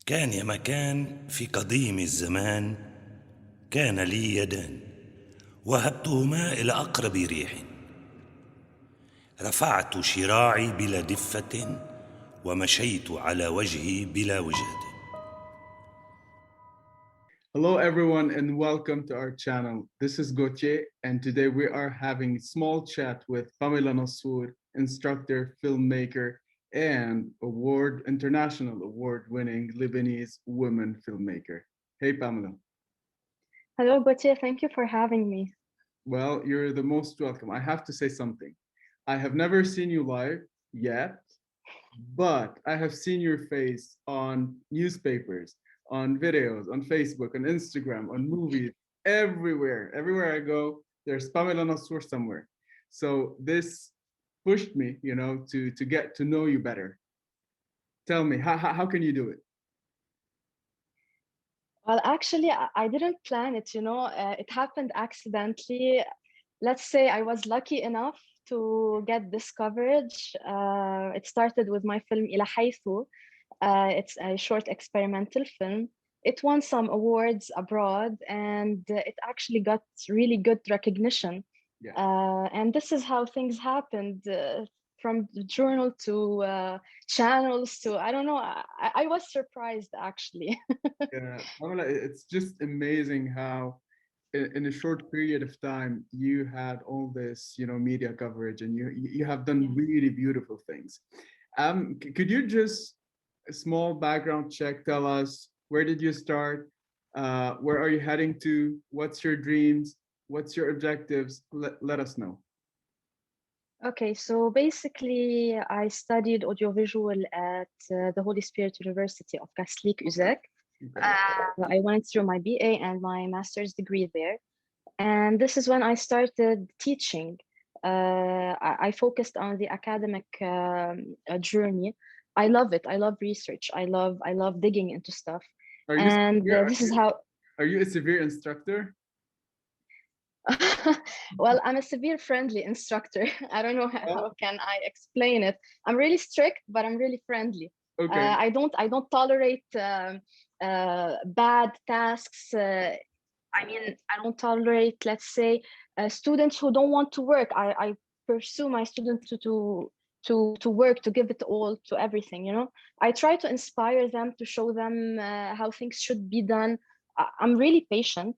كان يا مكان في قديم الزمان، كان لي يدان وهبتهما إلى أقرب ريح، رفعت شراعي بلا دفة ومشيت على وجهي بلا وجهة. Hello, everyone, and welcome to our channel. This is Gauthier, and today we are having a small chat with Pamela Nassour, instructor, filmmaker, and international award-winning Lebanese woman filmmaker. Hey, Pamela. Hello, Gauthier. Thank you for having me. Well, you're the most welcome. I have to say something. I have never seen you live yet, but I have seen your face on newspapers, on videos, on Facebook, on Instagram, on movies, everywhere. Everywhere I go, there's Pamela Nassour somewhere. So this pushed me, to get to know you better. Tell me, how can you do it? Well, actually, I didn't plan it, it happened accidentally. Let's say I was lucky enough to get this coverage. It started with my film إلى حيث. It's a short experimental film. It won some awards abroad, and it actually got really good recognition. Yeah. And this is how things happened, from the journal to channels to, I don't know, I was surprised actually. Yeah, Pamela, it's just amazing how in a short period of time you had all this, media coverage, and you have done Yeah. really beautiful things. Could you just a small background check tell us where did you start? Where are you heading to? What's your dreams? What's your objectives? Let us know. Okay, so basically, I studied audiovisual at the Holy Spirit University of Catholic Uzek. Okay. I went through my BA and my master's degree there. And this is when I started teaching. I focused on the academic journey. I love it. I love research. I love digging into stuff. Are you And severe? this is how. Are you a severe instructor? Well, I'm a severe friendly instructor. I don't know Oh, how can I explain it. I'm really strict, but I'm really friendly. okay. I don't tolerate bad tasks. I don't tolerate, let's say, students who don't want to work. I pursue my students to work, to give it all, to everything. I try to inspire them, to show them how things should be done. I'm really patient,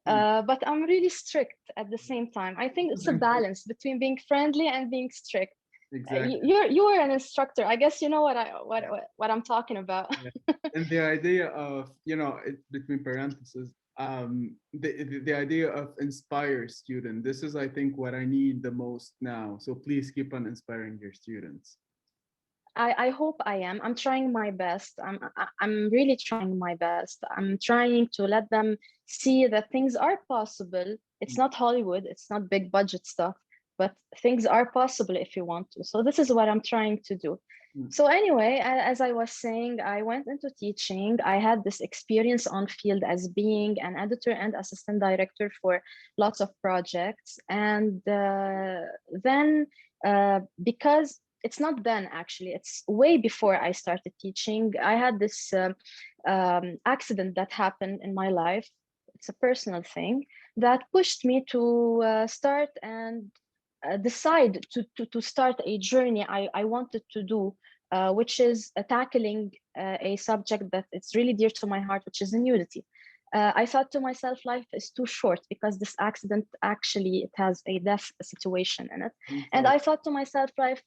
Hmm. but I'm really strict at the same time. I think it's a balance between being friendly and being strict. Exactly. You're an instructor. I guess you know what I'm talking about. Yeah. And the idea of, between parentheses, the idea of inspire student. This is, I think, what I need the most now. So please keep on inspiring your students. I hope I am. I'm trying my best. I'm really trying my best. I'm trying to let them see that things are possible. It's not Hollywood, it's not big budget stuff, but things are possible if you want to. So this is what I'm trying to do. Mm. So anyway, as I was saying, I went into teaching. I had this experience on field as being an editor and assistant director for lots of projects. And then because it's not then, actually, it's way before I started teaching, I had this accident that happened in my life. It's a personal thing that pushed me to start and decide to start a journey I wanted to do, which is tackling a subject that it's really dear to my heart, which is nudity. I thought to myself, life is too short, because this accident, actually, it has a death situation in it. I'm And sorry. I thought to myself, life,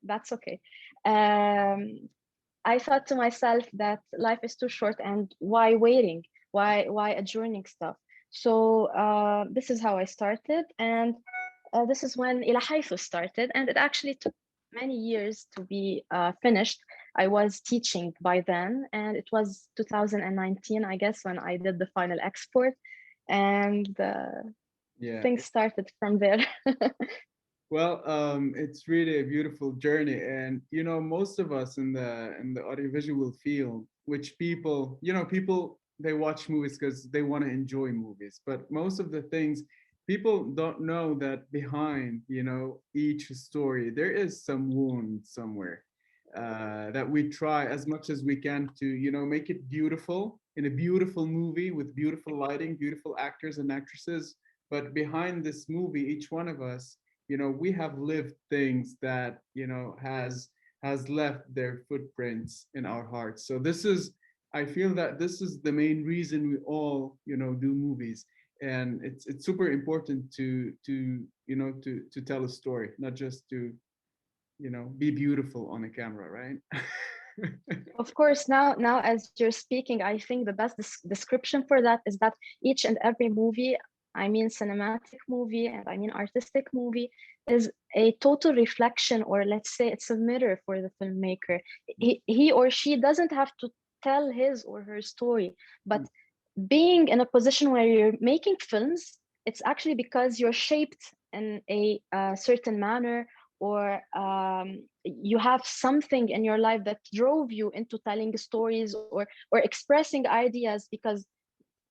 that's okay. I thought to myself that life is too short, and why waiting? Why adjourning stuff? So this is how I started, and this is when إلى حيث started, and it actually took many years to be finished. I was teaching by then, and it was 2019, I guess, when I did the final export, and Yeah. things started from there. Well, it's really a beautiful journey, and most of us in the audiovisual field, which people they watch movies because they want to enjoy movies, but most of the things people don't know that behind each story there is some wound somewhere, that we try as much as we can to, you know, make it beautiful in a beautiful movie with beautiful lighting, beautiful actors and actresses. But behind this movie, each one of us, you know, we have lived things that, you know, has left their footprints in our hearts. So this is, I feel that this is the main reason we all, you know, do movies. And it's super important to you know to tell a story, not just to, you know, be beautiful on a camera, right? Of course, now as you're speaking, I think the best description for that is that each and every movie, I mean cinematic movie and I mean artistic movie, is a total reflection, or let's say it's a mirror for the filmmaker. He or she doesn't have to tell his or her story, but being in a position where you're making films, it's actually because you're shaped in a certain manner, or you have something in your life that drove you into telling stories or expressing ideas. Because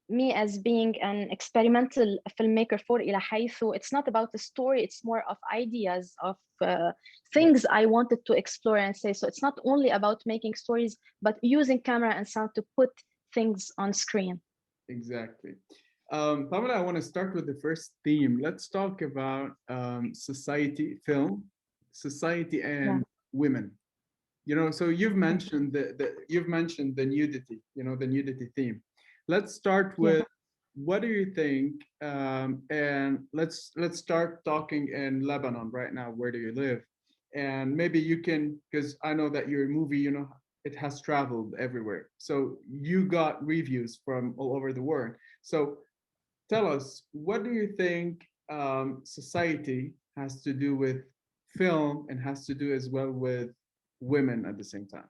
me, as being an experimental filmmaker for إلى حيث, it's not about the story, it's more of ideas of Yeah, things I wanted to explore and say. So it's not only about making stories, but using camera and sound to put things on screen. exactly. Pamela, I want to start with the first theme. Let's talk about society, film, society, Yeah. and women. You know, so you've mentioned you've mentioned the nudity, you know, the nudity theme. Let's start Yeah. with, what do you think? And let's start talking in Lebanon right now. Where do you live? And maybe you can, because I know that your movie, you know, it has traveled everywhere. So you got reviews from all over the world. So tell us, what do you think society has to do with film and has to do as well with women at the same time?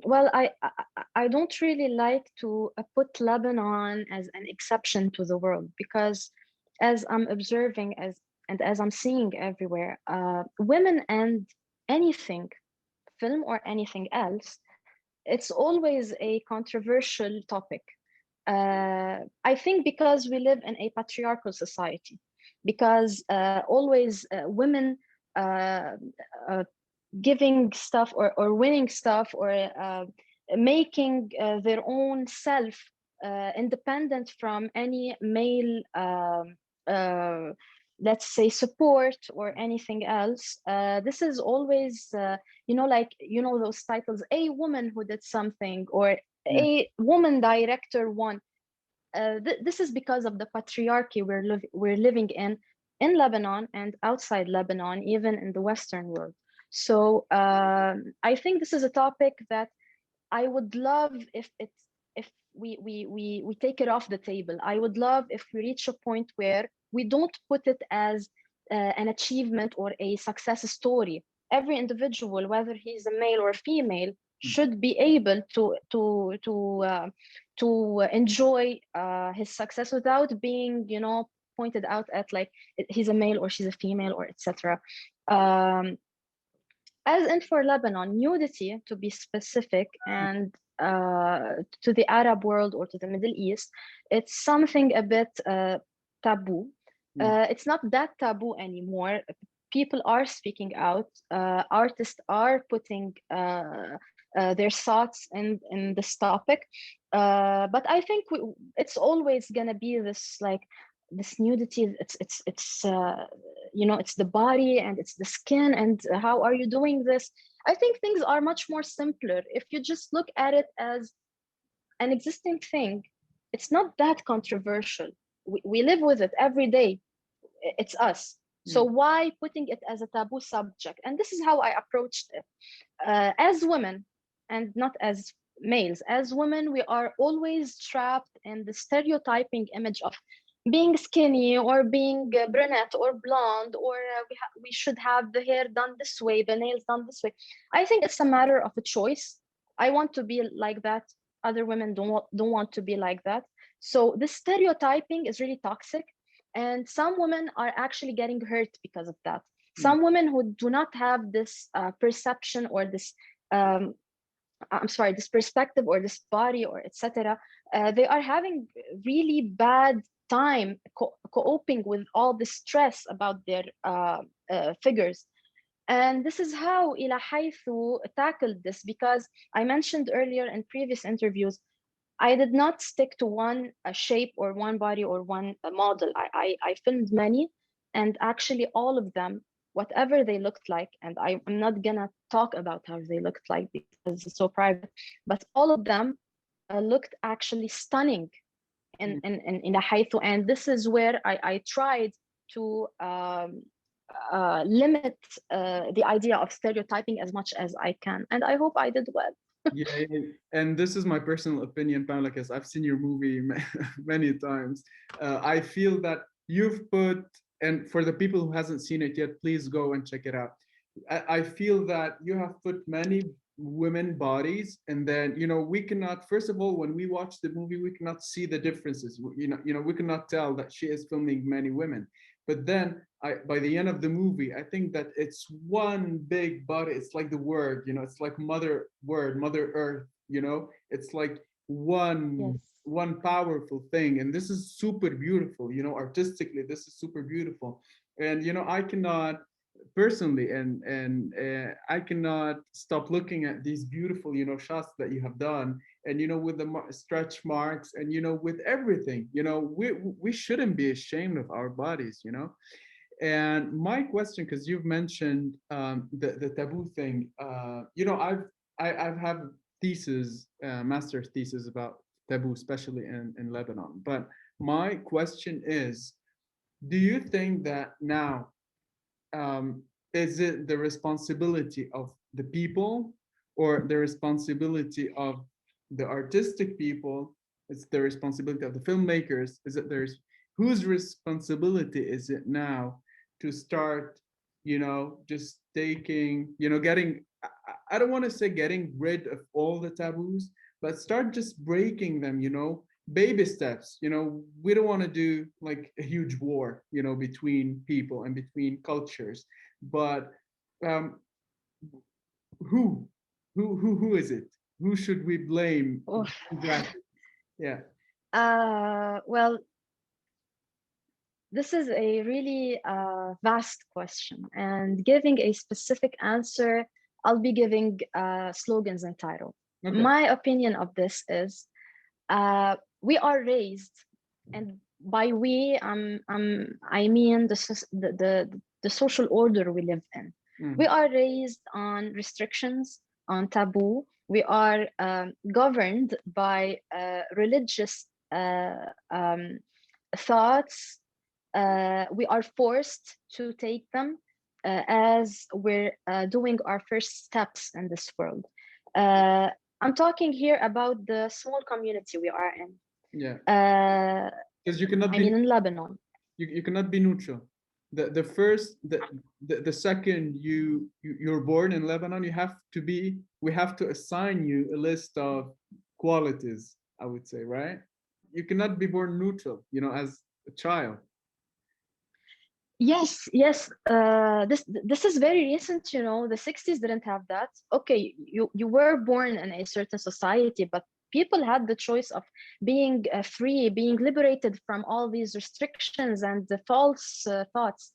Well, I don't really like to put Lebanon as an exception to the world, because as I'm observing as I'm seeing everywhere, women and anything, film or anything else, it's always a controversial topic. I think because we live in a patriarchal society, because always women uh, uh, giving stuff or winning stuff, or making their own self independent from any male let's say support or anything else. This is always like those titles, a woman who did something, or Yeah, a woman director won. This is because of the patriarchy we're living in Lebanon and outside Lebanon, even in the Western world. So I think this is a topic that I would love if we take it off the table. I would love if we reach a point where we don't put it as an achievement or a success story. Every individual, whether he's a male or female, should be able to enjoy his success without being, pointed out at like he's a male or she's a female or etc. Um, as in for Lebanon, nudity, to be specific, and to the Arab world or to the Middle East, it's something a bit taboo. yeah, It's not that taboo anymore. People are speaking out. Artists are putting their thoughts in this topic. But I think it's always gonna be this like this nudity. It's the body and it's the skin, and how are you doing this? I think things are much more simpler if you just look at it as an existing thing. It's not that controversial. We live with it every day. It's us. yeah, So why putting it as a taboo subject? And this is how I approached it. As women, and not as males, as women, we are always trapped in the stereotyping image of being skinny or being brunette or blonde, or we should have the hair done this way, the nails done this way. I think it's a matter of a choice. I want to be like that. Other women don't want to be like that. So this stereotyping is really toxic, and some women are actually getting hurt because of that. yeah, Some women who do not have this perception or this um, I'm sorry, this perspective or this body or etc. They are having really bad time coping with all the stress about their figures. And this is how إلى حيث tackled this, because I mentioned earlier in previous interviews, I did not stick to one shape or one body or one model. I filmed many, and actually all of them, whatever they looked like, and I'm not gonna talk about how they looked like because it's so private, but all of them looked actually stunning in حيث, and this is where I tried to limit the idea of stereotyping as much as I can, and I hope I did well. Yeah, and this is my personal opinion, Pamela, because I've seen your movie many times. I feel that you've put, and for the people who hasn't seen it yet, please go and check it out. I feel that you have put many women bodies, and then we cannot. First of all, when we watch the movie, we cannot see the differences. We cannot tell that she is filming many women. But then by the end of the movie, I think that it's one big body. It's like the word, it's like mother word, mother earth, it's like one Yes. one powerful thing. And this is super beautiful, artistically, this is super beautiful. And I cannot personally, and I cannot stop looking at these beautiful shots that you have done, and with the stretch marks, and with everything. We shouldn't be ashamed of our bodies. And my question, because you've mentioned the taboo thing, I've had thesis, master's thesis about taboo, especially in Lebanon. But my question is, do you think that now, is it the responsibility of the people, or the responsibility of the artistic people? It's the responsibility of the filmmakers. Is it whose responsibility is it now to start, just taking, getting, I don't want to say getting rid of all the taboos, but start just breaking them, baby steps. We don't want to do like a huge war, between people and between cultures. But um, who, who is it? Who should we blame Oh. exactly? Yeah. Well, this is a really vast question, and giving a specific answer, I'll be giving slogans and titles. Okay. My opinion of this is, we are raised, and by we, I mean the social order we live in. We are raised on restrictions, on taboo. We are governed by religious thoughts. We are forced to take them as we're doing our first steps in this world. I'm talking here about the small community we are in. Yeah. Uh, Because you cannot I be mean, in Lebanon. you cannot be neutral. The first, the second you're born in Lebanon, we have to assign you a list of qualities, I would say, right? You cannot be born neutral, as a child. Yes, yes. This is very recent. The 60s didn't have that. Okay, you were born in a certain society, but people had the choice of being free, being liberated from all these restrictions and the false thoughts.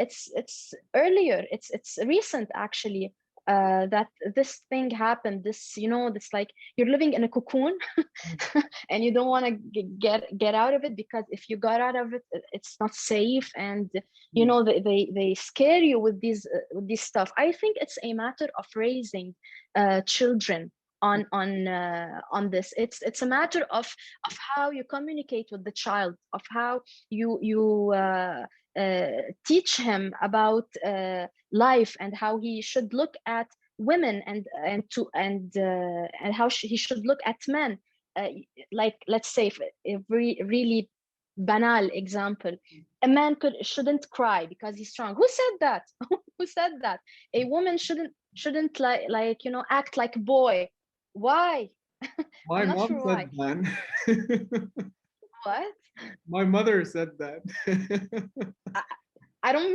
It's earlier. It's recent actually. That this thing happened. This like you're living in a cocoon, and you don't want to get out of it, because if you got out of it, it's not safe, and they scare you with these stuff. I think it's a matter of raising children on this. It's a matter of how you communicate with the child, of how you teach him about life, and how he should look at women, and how he should look at men. Like, let's say, a really banal example, a man shouldn't cry because he's strong. Who said that? Who said that? A woman shouldn't act like a boy. Why? My I'm not mom sure said why. that. What? My mother said that. I don't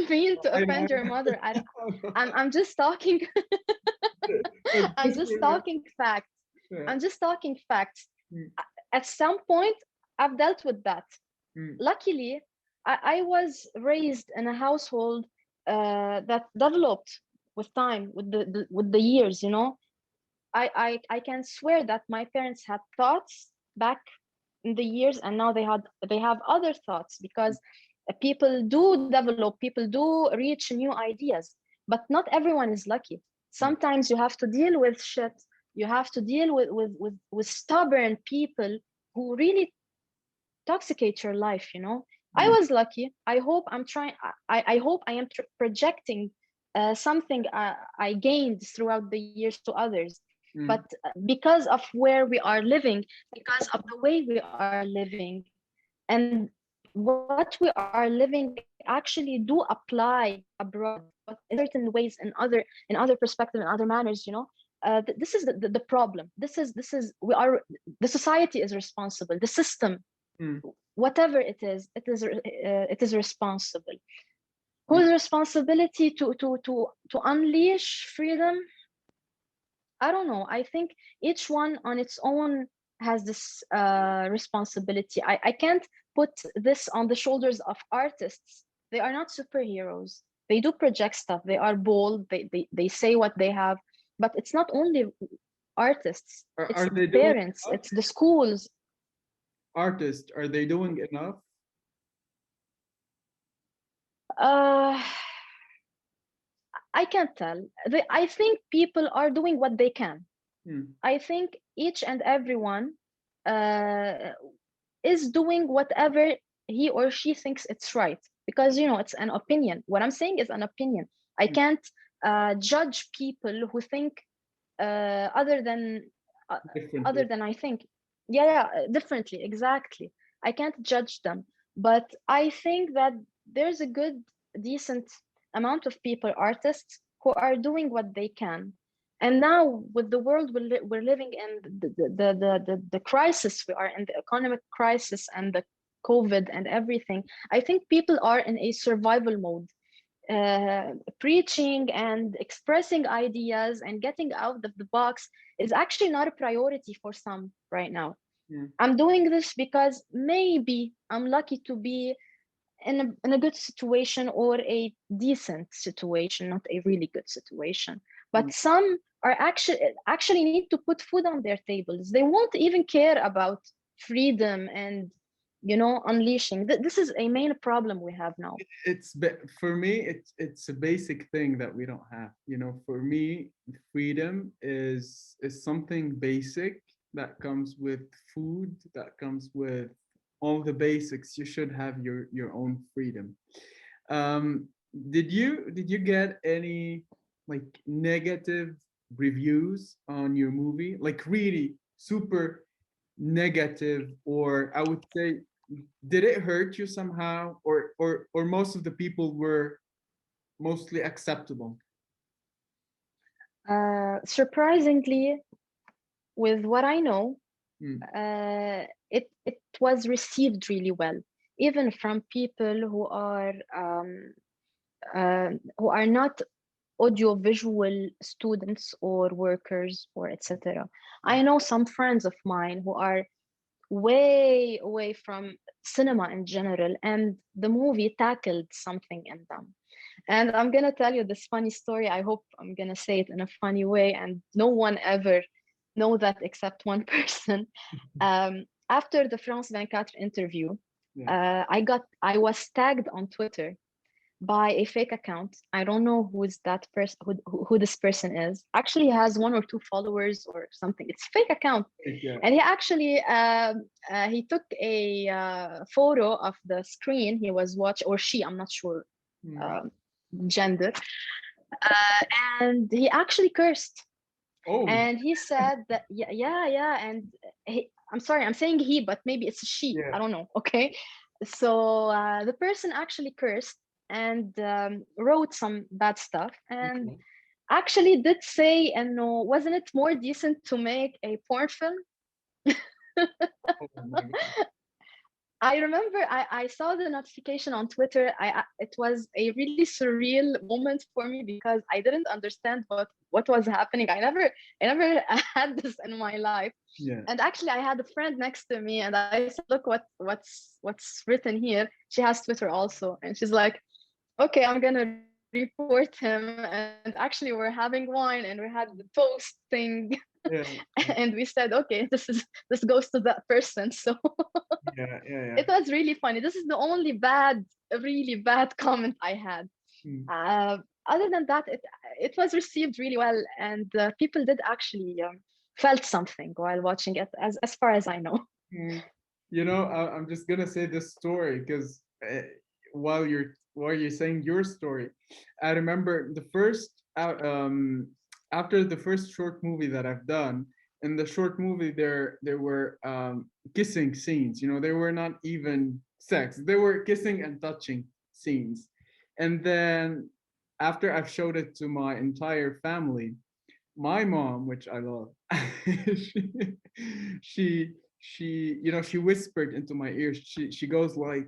mean to I offend your mother. I'm just talking. I'm just talking facts. Yeah. I'm just talking facts. At some point, I've dealt with that. Luckily, I was raised in a household that developed with time, with the years, you know. I can swear that my parents had thoughts back in the years, and now they have other thoughts, because people do develop, people do reach new ideas, but not everyone is lucky. Sometimes you have to deal with shit. You have to deal with stubborn people who really toxicate your life, you know. I was lucky. I hope I'm trying. I hope I am projecting something I gained throughout the years to others. But because of where we are living, because of the way we are living, and what we are living actually do apply abroad, but in certain ways, in other perspective, in other manners, you know. This is the problem. This is we are, the society is responsible, the system, whatever it is responsible. Whose responsibility to unleash freedom? I don't know. I think each one on its own has this responsibility. I can't put this on the shoulders of artists. They are not superheroes. They do project stuff. They are bold. They say what they have. But it's not only artists. It's Are the they doing parents. enough? It's the schools. Artists, are they doing enough? Uh, I can't tell. I think people are doing what they can. I think each and everyone is doing whatever he or she thinks it's right, because, you know, it's an opinion. What I'm saying is an opinion. I can't judge people who think other than Differently. I think. Yeah, differently, exactly. I can't judge them, but I think that there's a good, decent amount of people, artists, who are doing what they can. And now, with the world we're living in, the crisis we are in, the economic crisis and the COVID and everything, I think people are in a survival mode. Preaching and expressing ideas and getting out of the box is actually not a priority for some right now. I'm doing this because maybe I'm lucky to be in a good situation, or a decent situation, not a really good situation. But some are actually need to put food on their tables. They won't even care about freedom and, you know, unleashing. This is a main problem we have now. For me, it's a basic thing that we don't have. You know, for me, freedom is something basic that comes with food, that comes with all the basics. You should have your own freedom. Did you get any like negative reviews on your movie? Like really super negative, or I would say, did it hurt you somehow, or most of the people were mostly acceptable? Surprisingly, with what I know, Mm. it was received really well, even from people who are not audiovisual students or workers or etc. I know some friends of mine who are way away from cinema in general, and the movie tackled something in them. And I'm gonna tell you this funny story. I hope I'm gonna say it in a funny way, and no one ever know that except one person. After the France 24 interview, Yeah. I was tagged on Twitter by a fake account. I don't know who is that person, who this person is. Actually, he has 1 or 2 followers or something. It's a fake account, Yeah. and he actually he took a photo of the screen he was watching, or she, I'm not sure gender, and he actually cursed. Oh, And he said that yeah, and I'm sorry, I'm saying he, but maybe it's a she. yeah. I don't know. Okay, so the person actually cursed and wrote some bad stuff, and Okay. actually did say, and no, wasn't it more decent to make a porn film? Oh my God. I remember I saw the notification on Twitter. It was a really surreal moment for me, because I didn't understand what was happening. I never had this in my life. Yeah. And actually, I had a friend next to me, and I said, "Look, what's written here." She has Twitter also, and she's like, "Okay, I'm gonna read it." report him. And actually, we're having wine and we had the toast thing. Yeah, And we said, okay, this goes to that person. So yeah, yeah, yeah. it was really funny. This is the only bad, really bad comment I had. Mm, Uh, Other than that, it was received really well, and people did actually felt something while watching it, as far as I know. mm. You know, I'm just gonna say this story because while you're saying your story, I remember the first after the first short movie that I've done. In the short movie, there were kissing scenes. You know, they were not even sex; they were kissing and touching scenes. And then after I've showed it to my entire family, my mom, which I love, she, she she whispered into my ear. She goes like,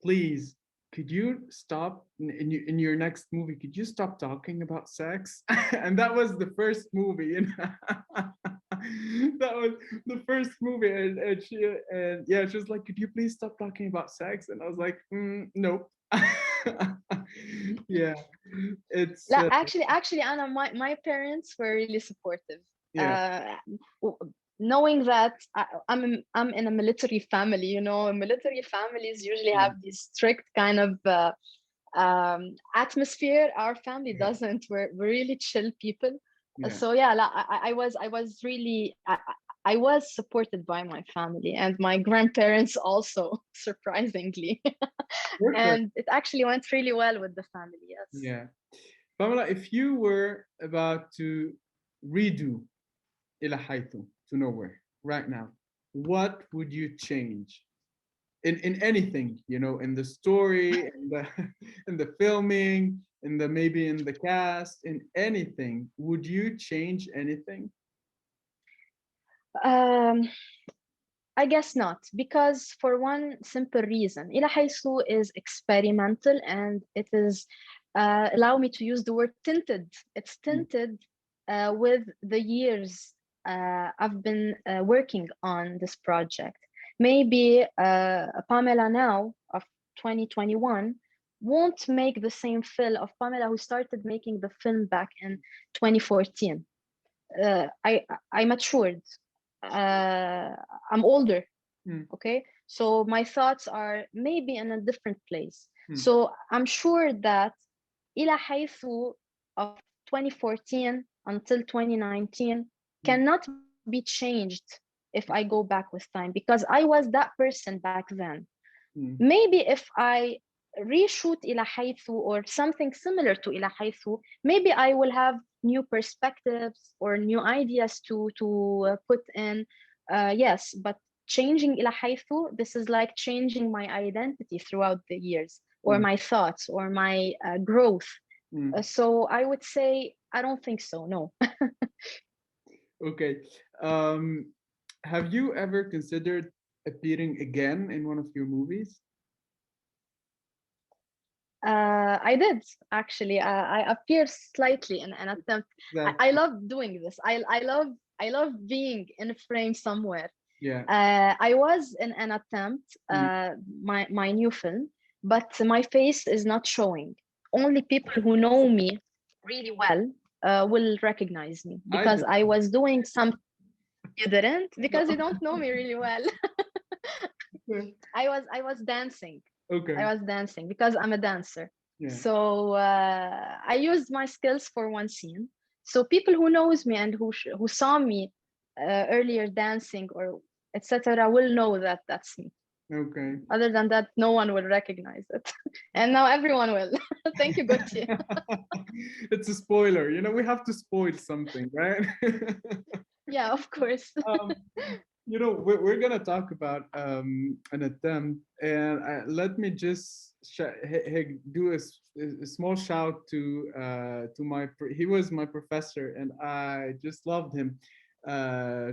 "Please, could you stop in your next movie? Could you stop talking about sex?" And that was the first movie, you know. That was the first movie, and yeah, she was like, "Could you please stop talking about sex?" And I was like, "Nope." Yeah, it's Actually, Anna, my parents were really supportive. yeah, Uh, Knowing that I'm in a military family, military families usually yeah, have these strict kind of atmosphere. Our family yeah, doesn't. We're really chill people. yeah. So yeah, I was really I was supported by my family and my grandparents also, surprisingly. Perfect. And it actually went really well with the family. Yes. Yeah. Pamela, if you were about to redo إلى حيث, to nowhere right now, what would you change in anything, you know, in the story, in the in the filming, in the maybe in the cast, in anything, would you change anything? Um, I guess not, because for one simple reason, إلى حيث is experimental and it is, allow me to use the word tinted. It's Mm, tinted with the years I've been working on this project. Maybe Pamela now of 2021 won't make the same film of Pamela who started making the film back in 2014. uh, I I matured. Uh, I'm older. mm, Okay, so my thoughts are maybe in a different place. mm, So I'm sure that إلى حيث of 2014 until 2019 mm, cannot be changed if I go back with time, because I was that person back then. mm, Maybe if I reshoot إلى حيث or something similar to إلى حيث, maybe I will have new perspectives or new ideas to put in. Yes, but changing إلى حيث, this is like changing my identity throughout the years, or mm, my thoughts, or my growth. mm. So I would say I don't think so. No. Okay. Um, have you ever considered appearing again in one of your movies? I did actually. I appear slightly in an attempt. That I love doing this. I love being in a frame somewhere. yeah. I was in an attempt, Mm, my new film, but my face is not showing. Only people who know me really well will recognize me, I because did. I was doing some. You didn't, No. because you don't know me really well. Okay. I was dancing. I Okay. was dancing because I'm a dancer. Yeah. So I used my skills for one scene. So people who knows me and who saw me earlier dancing or etc. will know that that's me. Okay. Other than that, no one will recognize it. And now everyone will. Thank you, Gauthier. It's a spoiler. You know, we have to spoil something, right? Yeah, of course. um, you know, we're gonna talk about an attempt, and let me just do a small shout to he was my professor, and I just loved him,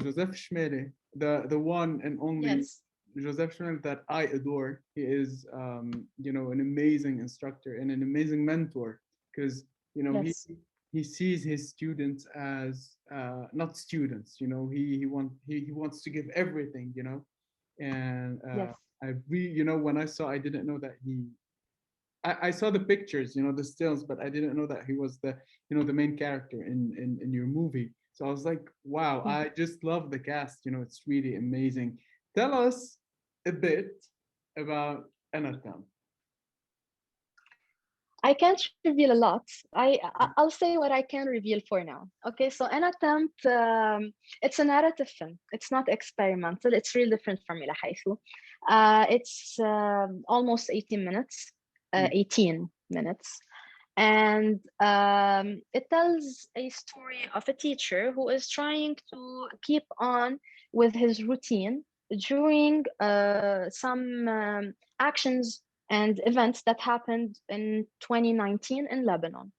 Joseph Schmele, the one and only Yes, Joseph Schmele that I adore. He is, you know, an amazing instructor and an amazing mentor, because you know yes, he sees his students as not students. You know, he wants to give everything. You know, and yes. I you know, when I saw, I didn't know that I saw the pictures, the stills, but I didn't know that he was the main character in your movie. So I was like, wow, I just love the cast. It's really amazing. Tell us a bit about Anatam. I can't reveal a lot. I'll say what I can reveal for now. Okay, so An Attempt, it's a narrative film. It's not experimental. It's really different from إلى حيث. It's almost 18 minutes, 18 minutes. And it tells a story of a teacher who is trying to keep on with his routine during some actions and events that happened in 2019 in Lebanon.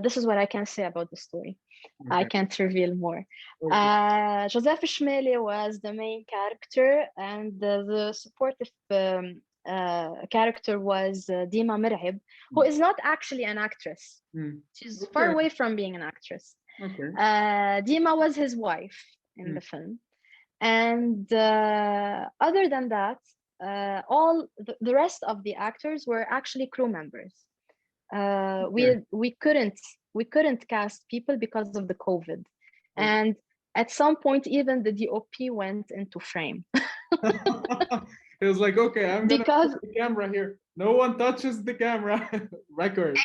This is what I can say about the story. Okay. I can't reveal more. Okay. Joseph Shmeli was the main character, and the supportive character was Dima Mirhib, who is not actually an actress. She's far away from being an actress. Okay. Dima was his wife in the film. And other than that, all the rest of the actors were actually crew members. We couldn't cast people because of the COVID, and at some point even the DOP went into frame. It was like, okay, I'm gonna put the camera here. No one touches the camera. Record.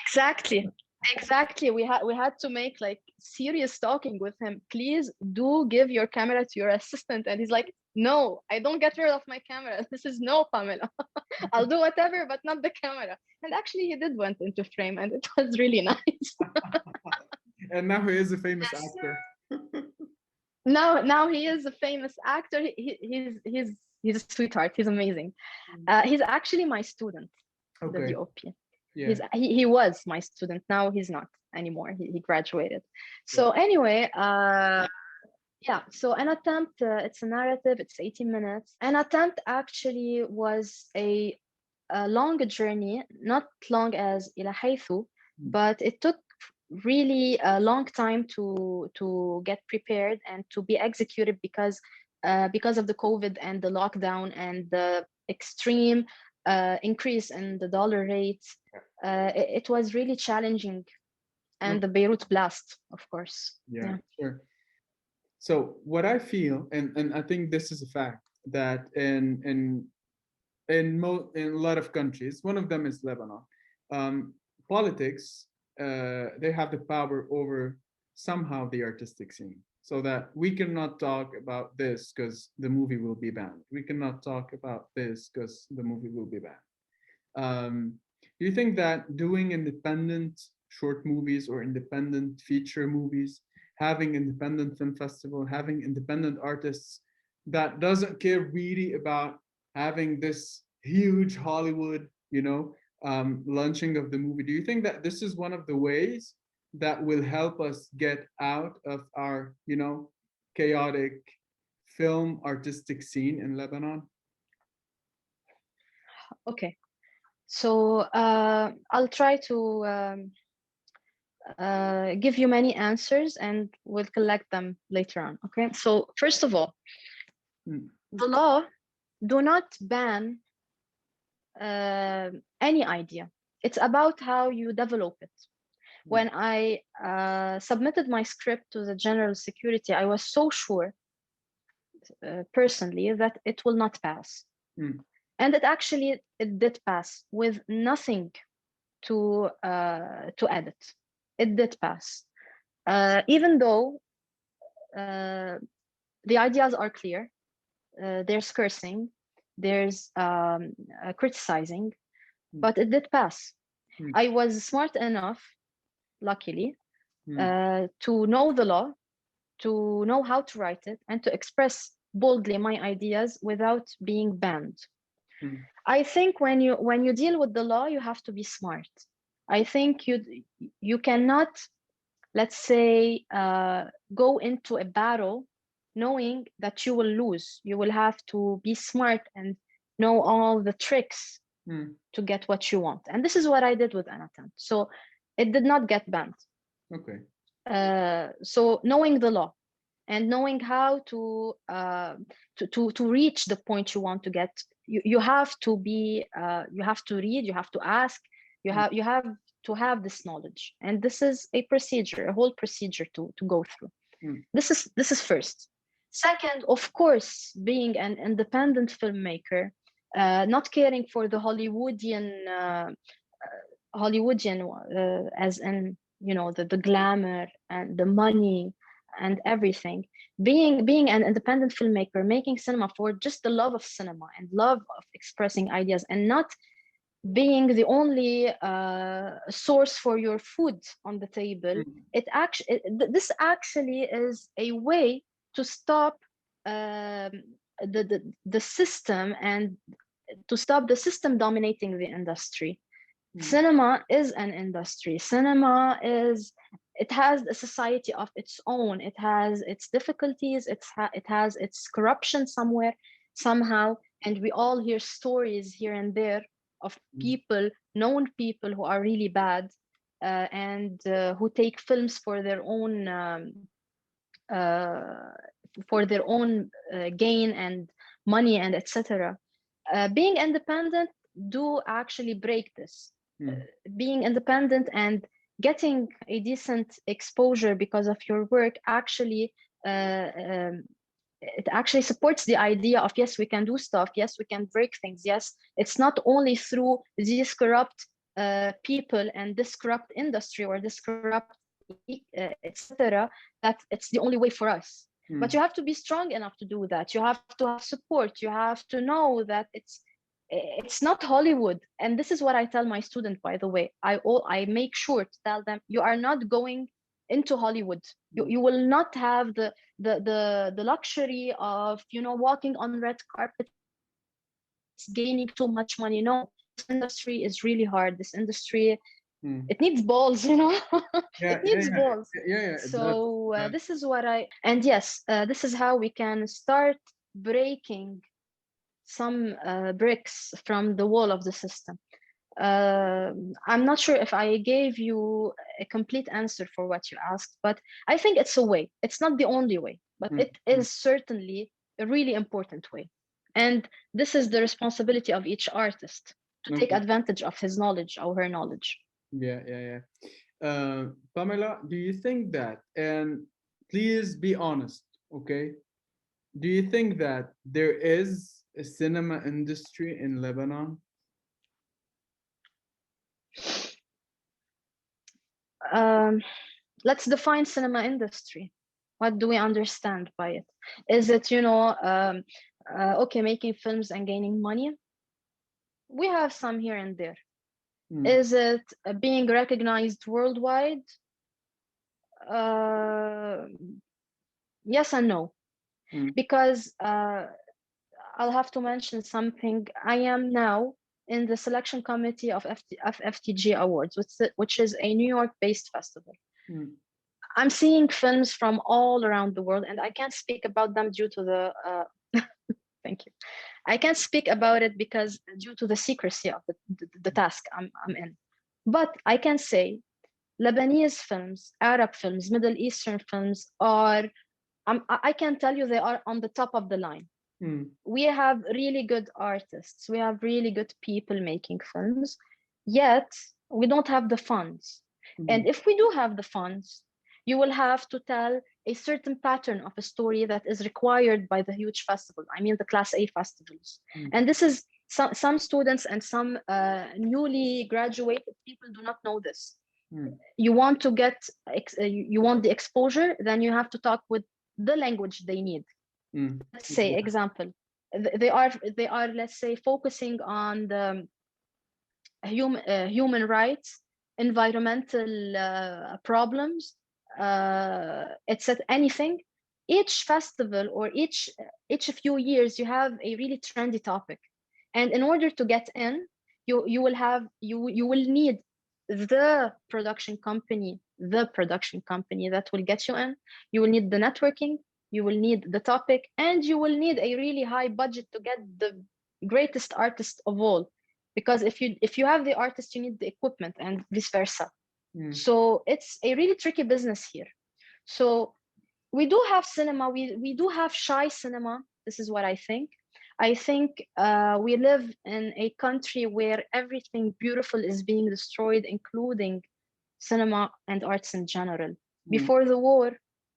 Exactly. We had to make like serious talking with him. Please do give your camera to your assistant. And he's like, no, I don't get rid of my camera. This is no, Pamela. I'll do whatever, but not the camera. And actually he did went into frame, and it was really nice. And now he is a famous actor. Now he is a famous actor. He's a sweetheart. He's amazing. He's actually my student, the DOP. Yeah. He was my student. Now he's not anymore. He graduated. So anyway, yeah. So An Attempt, it's a narrative. It's 18 minutes. An Attempt actually was a long journey, not long as إلى حيث, but it took really a long time to get prepared and to be executed because of the COVID and the lockdown and the extreme increase in the dollar rate. It was really challenging, and the Beirut blast, of course. Yeah, sure. So what I feel, and I think this is a fact, that in a lot of countries, one of them is Lebanon, politics, they have the power over somehow the artistic scene, so that we cannot talk about this because the movie will be banned. We cannot talk about this because the movie will be banned. Do you think that doing independent short movies or independent feature movies, having independent film festival, having independent artists that doesn't care really about having this huge Hollywood, launching of the movie, do you think that this is one of the ways that will help us get out of our, chaotic film artistic scene in Lebanon? Okay. So I'll try to give you many answers, and we'll collect them later on. Okay. So first of all, the law do not ban any idea. It's about how you develop it. When I submitted my script to the General Security, I was so sure personally that it will not pass. And it did pass with nothing to edit. It did pass, even though the ideas are clear. There's cursing, there's criticizing, but it did pass. I was smart enough, luckily, to know the law, to know how to write it, and to express boldly my ideas without being banned. I think when you deal with the law, you have to be smart. I think you cannot, let's say, go into a battle knowing that you will lose. You will have to be smart and know all the tricks to get what you want. And this is what I did with An Attempt. So it did not get banned. Okay. So knowing the law and knowing how to reach the point you want to get, you have to be, you have to read, you have to ask, You have to have this knowledge, and this is a procedure, a whole procedure to go through. This is first. Second, of course, being an independent filmmaker, not caring for the Hollywoodian, as in, you know, the glamour and the money and everything. Being an independent filmmaker, making cinema for just the love of cinema and love of expressing ideas, and not being the only source for your food on the table. This actually is a way to stop the system, and to stop the system dominating the industry. Cinema is an industry. Cinema is, it has a society of its own. It has its difficulties. It has its corruption somewhere, somehow. And we all hear stories here and there of people, known people, who are really bad, and who take films for their own gain and money and etc. Being independent do actually break this. Being independent and getting a decent exposure because of your work actually it actually supports the idea of, yes, we can do stuff, yes, we can break things, yes, it's not only through these corrupt people and this corrupt industry or this corrupt etc. that it's the only way for us. But you have to be strong enough to do that. You have to have support. You have to know that it's not Hollywood. And this is what I tell my student, by the way. I make sure to tell them, you are not going into Hollywood. You will not have the luxury of, you know, walking on red carpets, gaining too much money. No, this industry is really hard. This industry, it needs balls, you know. It needs balls. So this is what and yes, this is how we can start breaking some bricks from the wall of the system. I'm not sure if I gave you a complete answer for what you asked, but I think it's a way. It's not the only way, but it is certainly a really important way. And this is the responsibility of each artist to take advantage of his knowledge or her knowledge. Pamela, do you think that, and please be honest, okay? Do you think that there is a cinema industry in Lebanon? Let's define cinema industry. What do we understand by it? Is it, you know, okay, making films and gaining money? We have some here and there. Is it being recognized worldwide? Yes and no. Because I'll have to mention something. I am now in the selection committee of FTG Awards, which is a New York-based festival. I'm seeing films from all around the world, and I can't speak about them due to the thank you. I can't speak about it because due to the secrecy of the task I'm in. But I can say Lebanese films, Arab films, Middle Eastern films are, I can tell you they are on the top of the line. We have really good artists. We have really good people making films, yet we don't have the funds. And if we do have the funds, you will have to tell a certain pattern of a story that is required by the huge festival. I mean, the Class A festivals. And this is some students and some newly graduated people do not know this. You want to get, you want the exposure, then you have to talk with the language they need. Let's say, example, they are, let's say, focusing on the human rights, environmental problems, etc. Anything. Each festival or each few years, you have a really trendy topic, and in order to get in, you will need the production company that will get you in. You will need the networking. You will need the topic, and you will need a really high budget to get the greatest artist of all. Because if you have the artist, you need the equipment, and vice versa. So it's a really tricky business here. So we do have cinema. We do have shy cinema. This is what I think. I think we live in a country where everything beautiful is being destroyed, including cinema and arts in general. Mm, Before the war,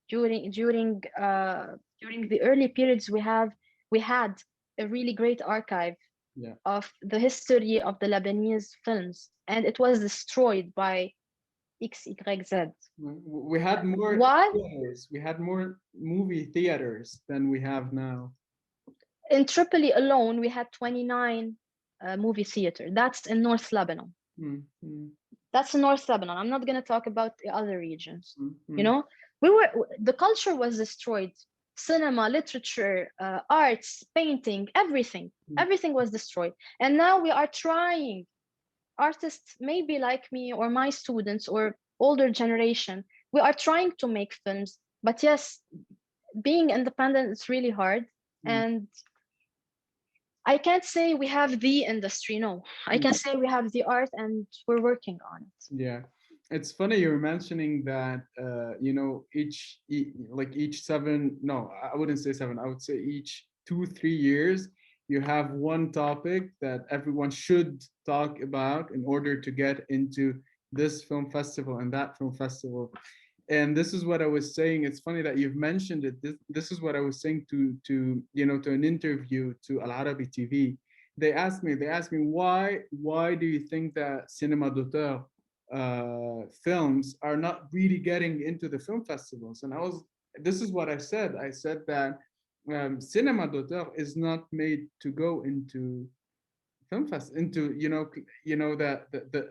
during the early periods, we had a really great archive yeah. of the history of the Lebanese films, and it was destroyed by XYZ. We had more Why? theaters. We had more movie theaters than we have now. In Tripoli alone, we had 29 movie theater. That's in North Lebanon. Mm, mm, That's in North Lebanon. I'm not going to talk about the other regions. mm, You mm, know, the culture was destroyed. Cinema, literature, arts, painting, mm, everything was destroyed. And now we are trying, artists maybe like me or my students or older generation, we are trying to make films. But yes, being independent is really hard. mm, And I can't say we have the industry. No, I can mm. say we have the art and we're working on it. Yeah, it's funny you were mentioning that like each seven, no, I wouldn't say seven, I would say each 2 3 years you have one topic that everyone should talk about in order to get into this film festival and that film festival. And this is what I was saying. It's funny that you've mentioned it. This is what I was saying to an interview to Al Arabi TV. They asked me why do you think that cinema d'auteur films are not really getting into the film festivals? And this is what I said. I said that cinema d'auteur is not made to go into film fest into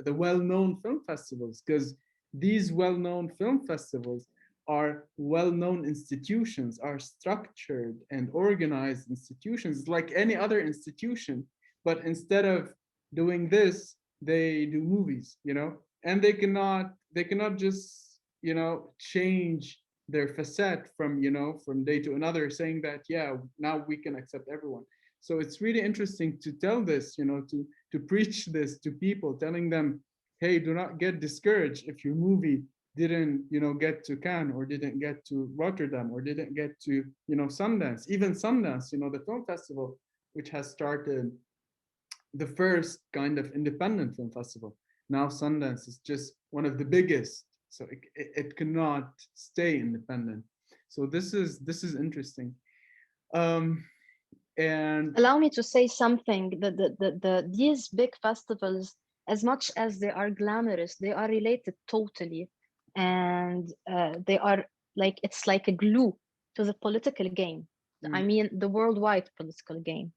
the well-known film festivals, because these well-known film festivals are well-known institutions, are structured and organized institutions like any other institution. But instead of doing this, they do movies, and they cannot just change their facade from day to another, saying that, yeah, now we can accept everyone. So it's really interesting to tell this, to preach this to people, telling them, hey, do not get discouraged if your movie didn't, get to Cannes, or didn't get to Rotterdam, or didn't get to, Sundance. Even Sundance, the film festival, which has started the first kind of independent film festival. Now Sundance is just one of the biggest, so it cannot stay independent. So this is interesting. Um, and Allow me to say something. These big festivals, as much as they are glamorous, they are related totally, and they are like, it's like a glue to the political game. I mm, mean, the worldwide political game.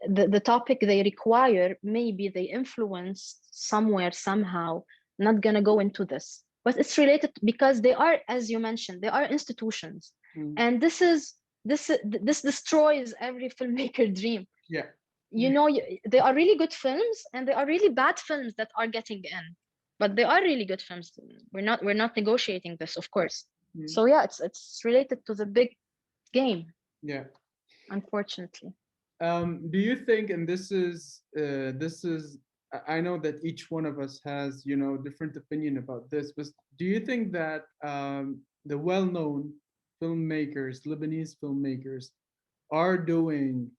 The topic they require, maybe they influence somewhere, somehow. Not gonna go into this, but it's related because they are, as you mentioned, they are institutions, mm, and this destroys every filmmaker dream. yeah. They are really good films, and they are really bad films that are getting in, but they are really good films. We're not negotiating this, of course. Mm, So yeah, it's related to the big game, yeah. unfortunately. Do you think, and this is, I know that each one of us has, different opinion about this, but do you think that the well-known filmmakers, Lebanese filmmakers, are doing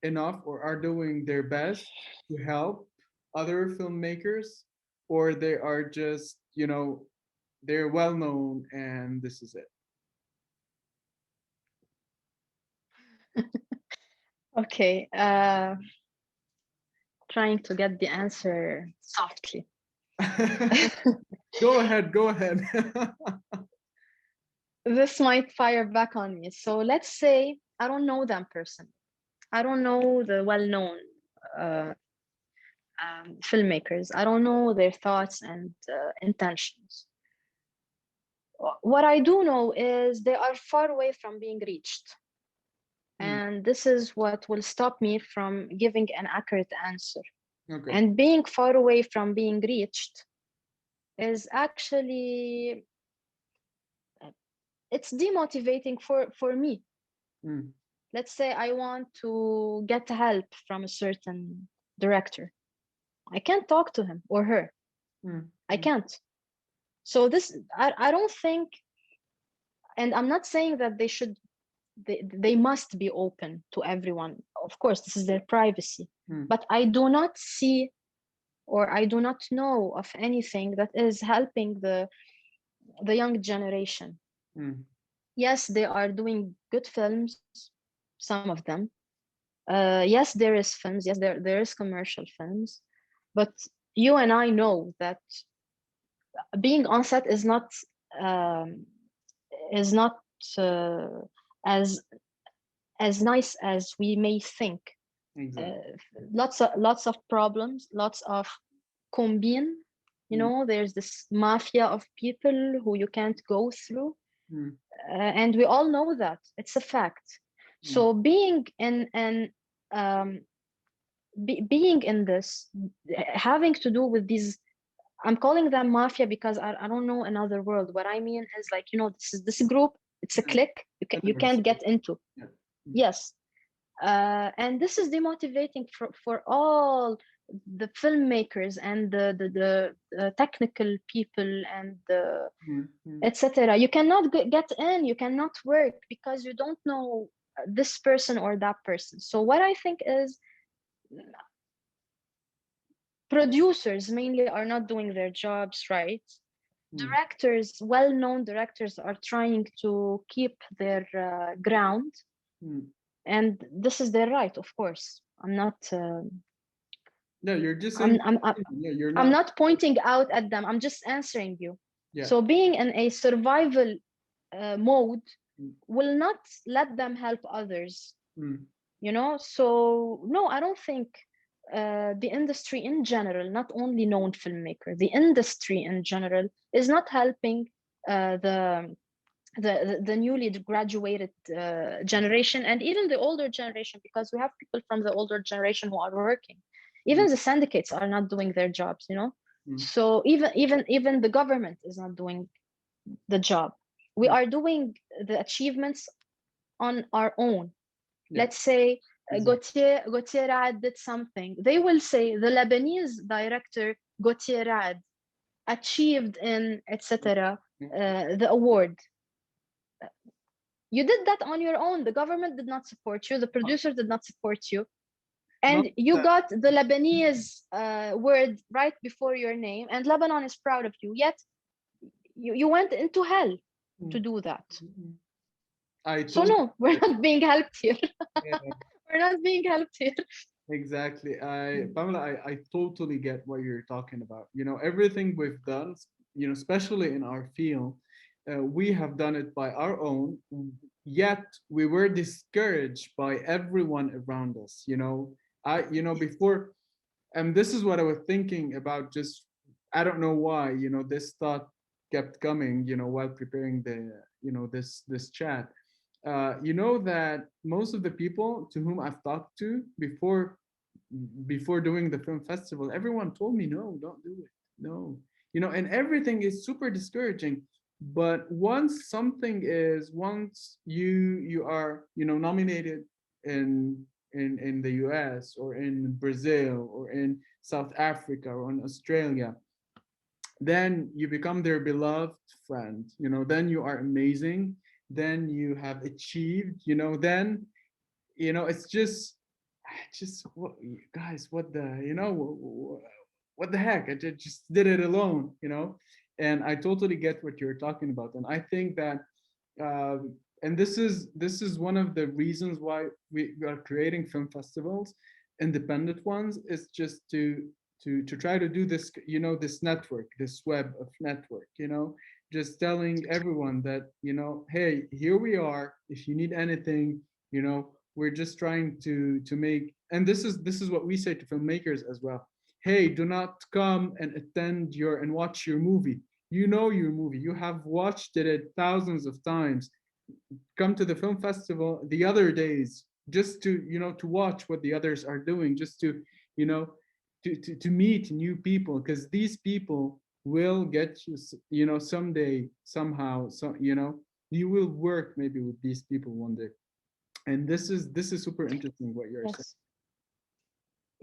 enough, or are doing their best to help other filmmakers, or they are just, they're well known and this is it? Okay, trying to get the answer softly. Go ahead, go ahead. This might fire back on me. So let's say I don't know them personally. I don't know the well-known uh, filmmakers. I don't know their thoughts and intentions. What I do know is they are far away from being reached. Mm, And this is what will stop me from giving an accurate answer. okay. And being far away from being reached is actually, it's demotivating for me. Mm, Let's say I want to get help from a certain director. I can't talk to him or her. mm, I mm, can't. So I don't think, and I'm not saying that they should they must be open to everyone. Of course, this is their privacy. Mm. But I do not see, or I do not know of anything that is helping the young generation. Mm. Yes, they are doing good films, some of them. Yes, there is films. Yes, there is commercial films, but you and I know that being on set um, is not uh, as nice as we may think. Exactly. Lots of problems, lots of combine. You Mm. know, there's this mafia of people who you can't go through, Mm. and we all know that it's a fact. Mm. So um, being in this, having to do with these, I'm calling them mafia because I don't know another word. What I mean is, like, you know, this group, it's a Mm. clique you can't Networks. get into. Yeah. Mm. Yes. And this is demotivating for all the filmmakers and the technical people and the Mm. Mm. etc. You cannot get in, you cannot work because you don't know this person or that person. So what I think is, producers mainly are not doing their jobs right. Mm. Directors, well-known directors, are trying to keep their ground, Mm. and this is their right, of course. I'm not No, you're just saying, I'm, I'm I'm yeah, you're I'm not. not pointing out at them. I'm just answering you. Yeah. So being in a survival mode Mm. will not let them help others, Mm. you know. So no, I don't think the industry in general, not only known filmmaker, the industry in general is not helping the newly graduated generation, and even the older generation, because we have people from the older generation who are working. Mm. Even the syndicates are not doing their jobs, you know. Mm. So even the government is not doing the job. We Mm. are doing the achievements on our own. Yeah. Let's say Exactly. Gauthier Raad did something. They will say the Lebanese director Gauthier Raad achieved in etc. Yeah. The award. You did that on your own. The government did not support you. The Not, producer did not support you. not And you that. got the Lebanese word right before your name, and Lebanon is proud of you. Yet you went into hell to Mm. do that. Mm. I So totally no, we're get not being helped here. it. We're not being helped here. Exactly. Pamela, I totally get what you're talking about. You know, everything we've done, you know, especially in our field, we have done it by our own, yet we were discouraged by everyone around us. You know, before, and this is what I was thinking about, just, I don't know why, you know, this thought kept coming, you know, while preparing this chat. You know that most of the people to whom I've talked to before doing the film festival, everyone told me, no, don't do it. No. You know, and everything is super discouraging. But once you are, you know, nominated in in the US or in Brazil or in South Africa or in Australia, then you become their beloved friend. You know, then you are amazing. Then you have achieved, you know, then, you know, it's just what, guys, what the, you know, what the heck, I just did it alone, you know. And I totally get what you're talking about, and I think that and this is one of the reasons why we are creating film festivals, independent ones, is just to try to do this, you know, this network, this web of network, you know, just telling everyone that, you know, hey, here we are, if you need anything, you know, we're just trying to make, and this is what we say to filmmakers as well. Hey, do not come and attend your and watch your movie. You know your movie, you have watched it thousands of times. Come to the film festival the other days, just to, you know, to watch what the others are doing, just to, you know, to meet new people, because these people will get you, you know, someday, somehow, so, you know, you will work maybe with these people one day. And this is super interesting what you're saying. Yes.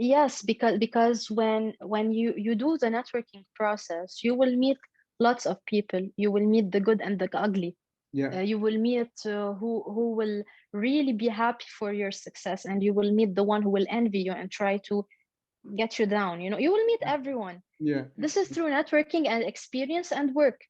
Yes, because when you do the networking process, you will meet lots of people. You will meet the good and the ugly. Yeah. You will meet who will really be happy for your success, and you will meet the one who will envy you and try to get you down. You will meet everyone. Yeah. This is through networking and experience and work,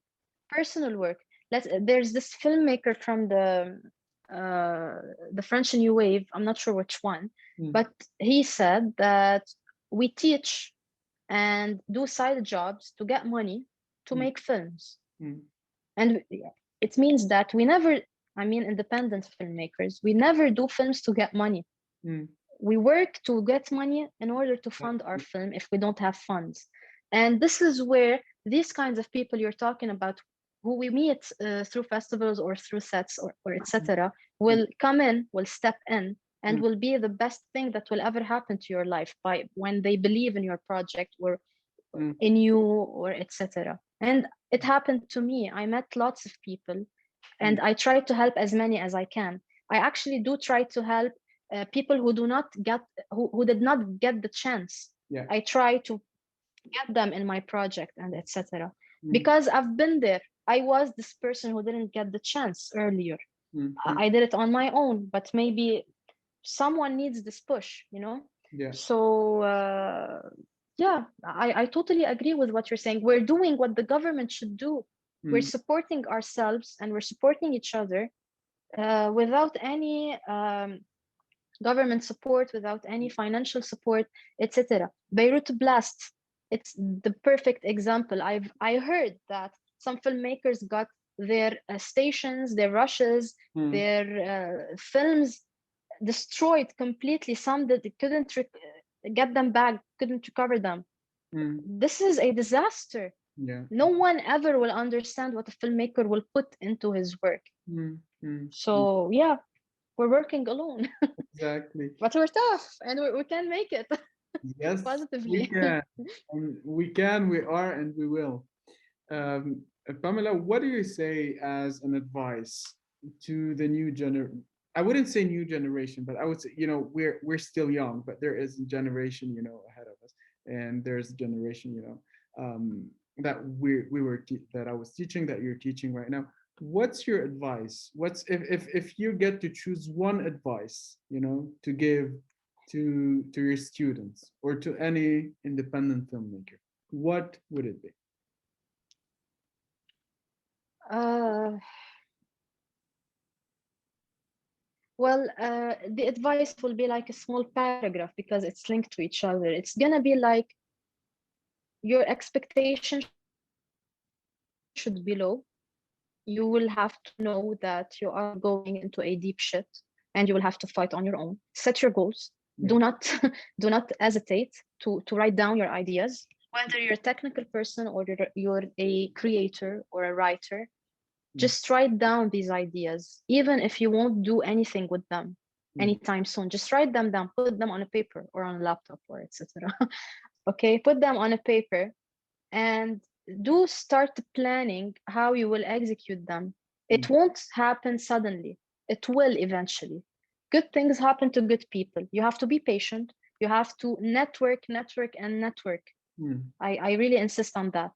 personal work. There's this filmmaker from uh, the French New Wave. I'm not sure which one, but he said that we teach and do side jobs to get money to make films. And it means that we never, I mean, independent filmmakers, we never do films to get money. We work to get money in order to fund our film if we don't have funds. And this is where these kinds of people you're talking about, who we meet through festivals or through sets or etc., will come in, will step in, and will be the best thing that will ever happen to your life by when they believe in your project or in you or etc. And it happened to me. I met lots of people, and I try to help as many as I can. I actually do try to help people who do not get, who did not get the chance. Yeah. I try to get them in my project and etc. Because I've been there. I was this person who didn't get the chance earlier. I did it on my own, but maybe someone needs this push. Yeah. So yeah, I totally agree with what you're saying. We're doing what the government should do. We're supporting ourselves and we're supporting each other without any government support, without any financial support, etc. Beirut Blast, it's the perfect example. I heard that some filmmakers got their stations, their rushes, their films destroyed completely. Some that couldn't get them back, couldn't recover them. This is a disaster. Yeah. No one ever will understand what a filmmaker will put into his work. So yeah, we're working alone. Exactly. But we're tough and we can make it. Yes, Positively. we can. We can, we are, and we will. Pamela, what do you say as an advice to the new generation? I wouldn't say new generation, but I would say, we're still young, but there is a generation, ahead of us, and there's a generation, that that I was teaching, that you're teaching right now. What's your advice? What's if you get to choose one advice, to give to your students or to any independent filmmaker, what would it be? Well, the advice will be like a small paragraph because it's linked to each other. It's gonna be like, your expectation should be low. You will have to know that you are going into a deep shit and you will have to fight on your own. Set your goals. Do not do not hesitate to write down your ideas. Whether you're a technical person or you're a creator or a writer, just write down these ideas, even if you won't do anything with them anytime soon. Just write them down, put them on a paper or on a laptop or etc. Okay, put them on a paper and do start planning how you will execute them. It won't happen suddenly, it will eventually. Good things happen to good people. You have to be patient. You have to network, network, and network. I really insist on that.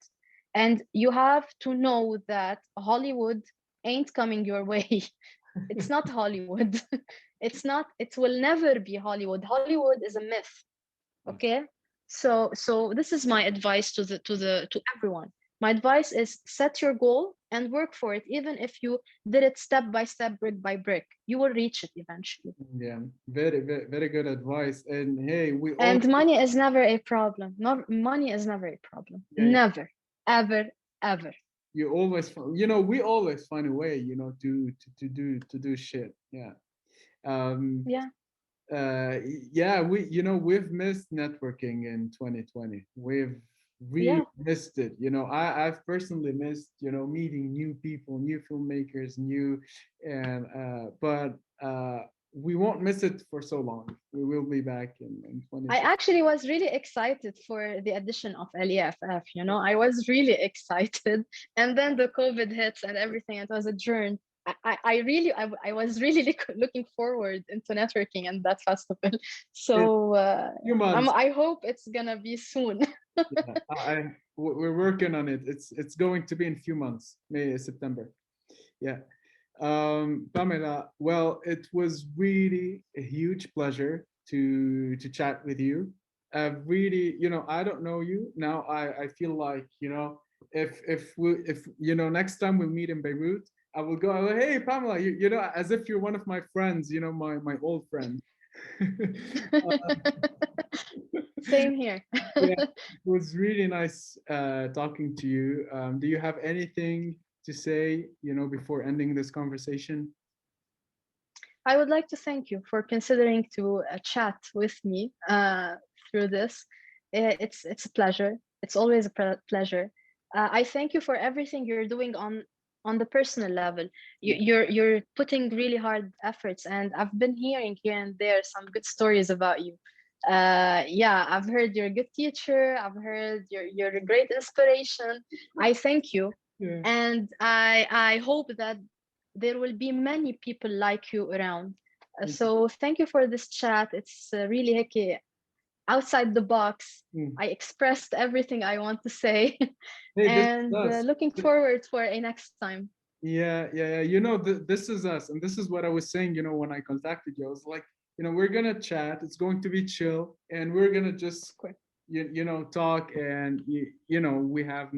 And you have to know that Hollywood ain't coming your way. It's not Hollywood. It's not, it will never be Hollywood. Hollywood is a myth. Okay? So this is my advice to everyone. My advice is set your goal and work for it. Even if you did it step by step, brick by brick, you will reach it eventually. Yeah, very, very, very good advice. And hey, we all. And money is never a problem. No, money is never a problem. Yeah, yeah. Never, ever, ever. You always, we always find a way, to do shit. Yeah. Yeah. Yeah, we've missed networking in 2020. We've really Yeah. missed it. I've personally missed, meeting new people, new filmmakers, and but we won't miss it for so long. We will be back in I 2020. actually was really excited for the addition of LEFF. I was really excited. And then the COVID hits and everything, it was adjourned. I was really looking forward into networking and that festival. So Few months. I hope it's gonna be soon. Yeah, we're working on it. It's going to be in few months, May, September. Yeah. Pamela, well, it was really a huge pleasure to chat with you. Really, I don't know you now. I feel like, if next time we meet in Beirut, I will go, hey Pamela, as if you're one of my friends, my old friend. Same here. Yeah, it was really nice talking to you. Do you have anything to say, before ending this conversation? I would like to thank you for considering to chat with me through this. It's a pleasure. It's always a pleasure. I thank you for everything you're doing on the personal level. You're putting really hard efforts, and I've been hearing here and there some good stories about you. Yeah, I've heard you're a good teacher. I've heard you're a great inspiration. I thank you, Yeah. and I hope that there will be many people like you around. So thank you for this chat. It's really hickey, outside the box. Mm. I expressed everything I want to say, Hey, this is and us. looking forward for a next time. Yeah. This is us, and this is what I was saying. When I contacted you, I was like, we're gonna chat. It's going to be chill, and we're gonna just talk, and we have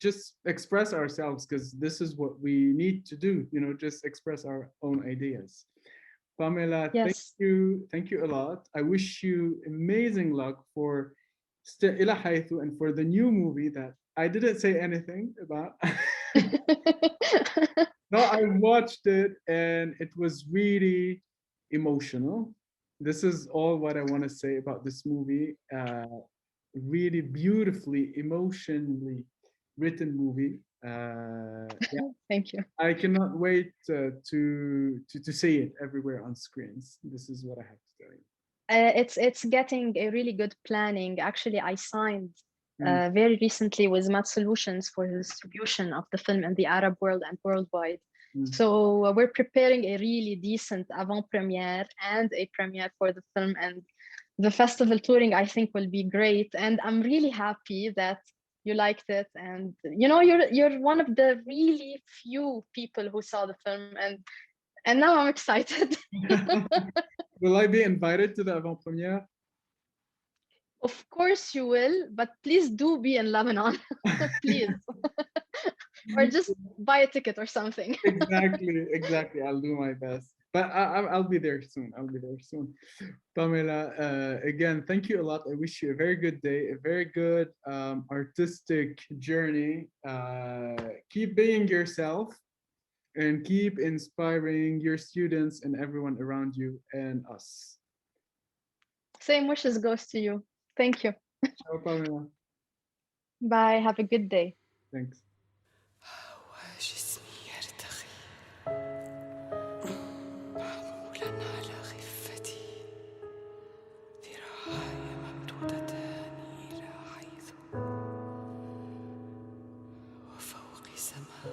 just express ourselves, because this is what we need to do. Just express our own ideas. Pamela, Yes. thank you a lot. I wish you amazing luck for إلى حيث, and for the new movie that I didn't say anything about. No, I watched it and it was really emotional. This is all what I want to say about this movie. Really beautifully, emotionally written movie. Yeah, Thank you. I cannot wait to see it everywhere on screens. This is what I have to tell you. It's getting a really good planning. Actually, I signed Mm. very recently with Mat Solutions for the distribution of the film in the Arab world and worldwide. Mm. So we're preparing a really decent avant-premiere and a premiere for the film, and the festival touring I think will be great. And I'm really happy that you liked it, and you're one of the really few people who saw the film, and now I'm excited. Will I be invited to the avant-premiere? Of course you will, but please do be in Lebanon, please. Or just buy a ticket or something. Exactly. I'll do my best. But I'll be there soon. I'll be there soon. Pamela, again, thank you a lot. I wish you a very good day, a very good artistic journey. Keep being yourself and keep inspiring your students and everyone around you and us. Same wishes goes to you. Thank you. Ciao, Pamela. Bye. Have a good day. Thanks. جسمي يرتخي محمولا على خفتي ذراعاي ممدودتان إلى حيث وفوقي سماء